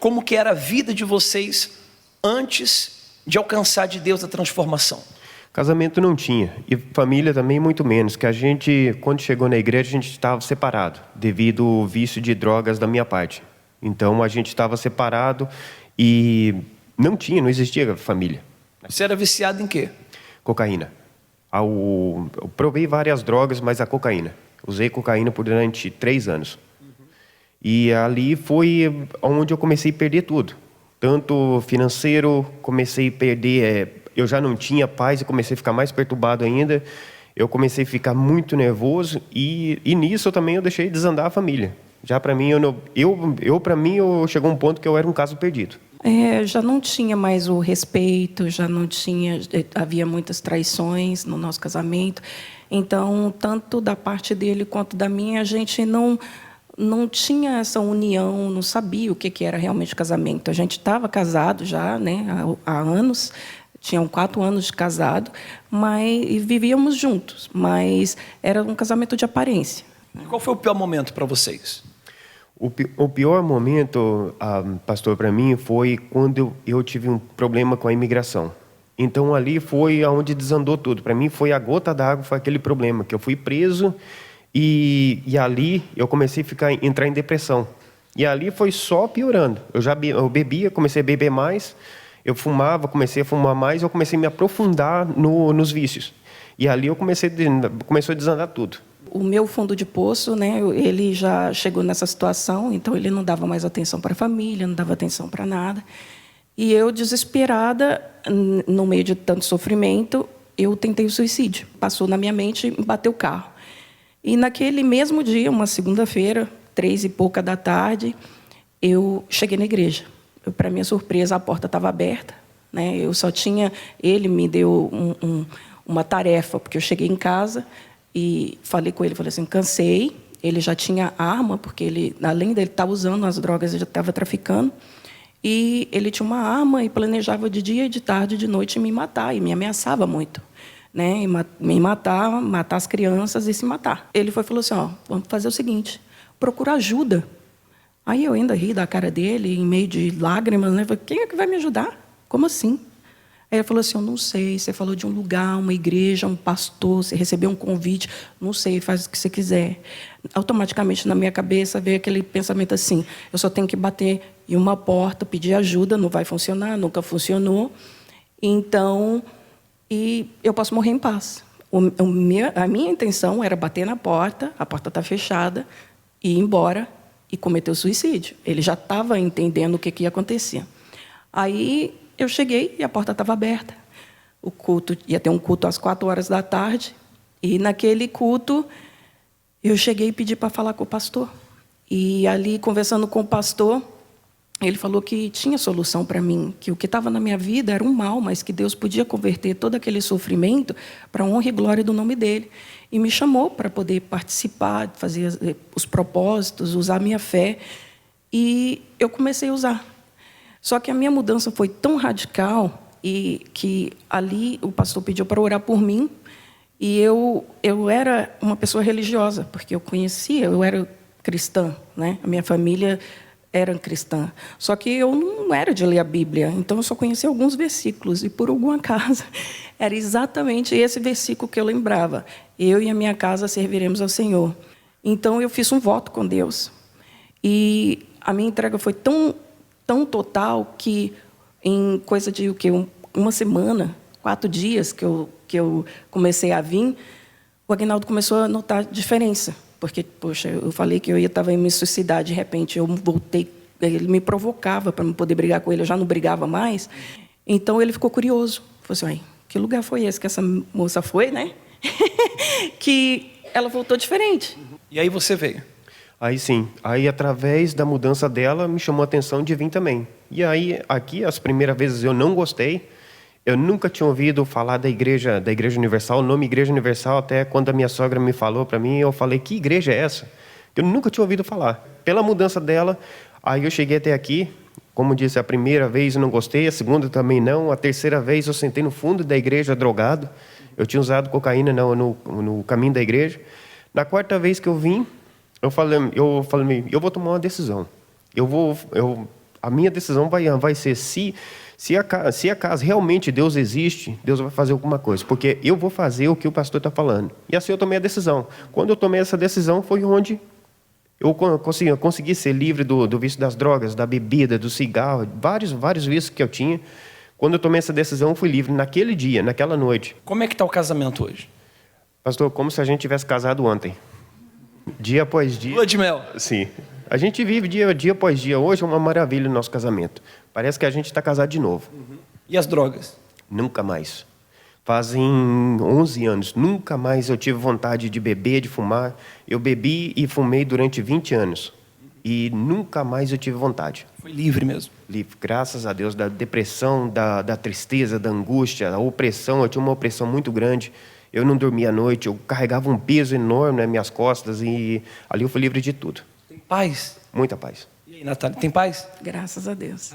Como que era a vida de vocês antes de alcançar de Deus a transformação? Casamento não tinha, e família também muito menos, que a gente, quando chegou na igreja, a gente estava separado, devido ao vício de drogas da minha parte. Então, a gente estava separado e não existia família. Você era viciado em quê? Cocaína. Eu provei várias drogas, mas a cocaína. Usei cocaína por durante 3 anos. E ali foi onde eu comecei a perder tudo. Tanto financeiro, comecei a perder... eu já não tinha paz e comecei a ficar mais perturbado ainda. Eu comecei a ficar muito nervoso e nisso também eu deixei desandar a família. Já para mim, chegou um ponto que eu era um caso perdido. Já não tinha mais o respeito, já não tinha, havia muitas traições no nosso casamento. Então, tanto da parte dele quanto da minha, a gente não tinha essa união, não sabia o que era realmente casamento. A gente estava casado já, né, há anos, tinham 4 anos de casado, e vivíamos juntos, mas era um casamento de aparência. Qual foi o pior momento para vocês? O pior momento, pastor, para mim, foi quando eu tive um problema com a imigração. Então, ali foi onde desandou tudo. Para mim, foi a gota d'água, foi aquele problema, que eu fui preso e ali eu comecei a entrar em depressão. E ali foi só piorando. Eu bebia, comecei a beber mais, eu fumava, comecei a fumar mais, eu comecei a me aprofundar nos vícios. E ali começou a desandar tudo. O meu fundo de poço, né, ele já chegou nessa situação, então ele não dava mais atenção para a família, não dava atenção para nada. E eu, desesperada, no meio de tanto sofrimento, eu tentei o suicídio. Passou na minha mente e bateu o carro. E naquele mesmo dia, uma segunda-feira, 3 e pouca da tarde, eu cheguei na igreja. Para minha surpresa, a porta estava aberta, né? Ele me deu uma tarefa, porque eu cheguei em casa e falei com ele, falei assim, cansei. Ele já tinha arma, porque ele, além dele estar usando as drogas, ele já estava traficando. E ele tinha uma arma e planejava de dia, de tarde, de noite me matar, e me ameaçava muito, né? Me matar as crianças e se matar. Ele falou assim, vamos fazer o seguinte, procura ajuda. Aí eu ainda ri da cara dele, em meio de lágrimas, né? Falei, quem é que vai me ajudar? Como assim? Aí ele falou assim, eu não sei, você falou de um lugar, uma igreja, um pastor, você recebeu um convite, não sei, faz o que você quiser. Automaticamente na minha cabeça veio aquele pensamento assim, eu só tenho que bater em uma porta, pedir ajuda, não vai funcionar, nunca funcionou. Então, eu posso morrer em paz. A minha intenção era bater na porta, a porta está fechada, ir embora e cometer o suicídio. Ele já estava entendendo o que ia acontecer. Aí eu cheguei e a porta estava aberta. O culto ia ter um culto às 4 horas da tarde. E naquele culto, eu cheguei e pedi para falar com o pastor. E ali, conversando com o pastor, ele falou que tinha solução para mim, que o que estava na minha vida era um mal, mas que Deus podia converter todo aquele sofrimento para a honra e glória do nome dele. E me chamou para poder participar, fazer os propósitos, usar a minha fé. E eu comecei a usar. Só que a minha mudança foi tão radical e que ali o pastor pediu para orar por mim. E eu era uma pessoa religiosa, porque eu era cristã, né? A minha família era cristã. Só que eu não era de ler a Bíblia, então eu só conhecia alguns versículos. E, por alguma casa, era exatamente esse versículo que eu lembrava. Eu e a minha casa serviremos ao Senhor. Então, eu fiz um voto com Deus. E a minha entrega foi tão total que, em coisa de uma semana, 4 dias que eu comecei a vir, o Aguinaldo começou a notar diferença. Porque, poxa, eu falei que eu estava em me suicidar, de repente eu voltei, ele me provocava para não poder brigar com ele, eu já não brigava mais. Então ele ficou curioso. Falou assim, que lugar foi esse que essa moça foi, né? Que ela voltou diferente. E aí você veio? Aí sim, aí através da mudança dela, me chamou a atenção de vir também. E aí, aqui, as primeiras vezes eu não gostei, eu nunca tinha ouvido falar da Igreja Universal, o nome Igreja Universal, até quando a minha sogra me falou para mim, eu falei, que igreja é essa? Eu nunca tinha ouvido falar. Pela mudança dela, aí eu cheguei até aqui, como disse, a primeira vez eu não gostei, a segunda também não, a terceira vez eu sentei no fundo da igreja drogado, eu tinha usado cocaína no caminho da igreja. Na 4ª vez que eu vim, eu falei, eu vou tomar uma decisão. A minha decisão vai ser se acaso realmente Deus existe, Deus vai fazer alguma coisa. Porque eu vou fazer o que o pastor está falando. E assim eu tomei a decisão. Quando eu tomei essa decisão, foi onde eu consegui ser livre do vício das drogas, da bebida, do cigarro, vários vícios que eu tinha. Quando eu tomei essa decisão, eu fui livre naquele dia, naquela noite. Como é que está o casamento hoje? Pastor, como se a gente tivesse casado ontem. Dia após dia. Lua de mel. Sim. A gente vive dia após dia. Hoje é uma maravilha o nosso casamento. Parece que a gente está casado de novo. E as drogas? Nunca mais. Fazem 11 anos. Nunca mais eu tive vontade de beber, de fumar. Eu bebi e fumei durante 20 anos. E nunca mais eu tive vontade. Foi livre mesmo. Livre, graças a Deus, da depressão, da tristeza, da angústia, da opressão. Eu tinha uma opressão muito grande. Eu não dormia à noite, eu carregava um peso enorme nas minhas costas e ali eu fui livre de tudo. Tem paz? Muita paz. E aí, Natália, tem paz? Graças a Deus.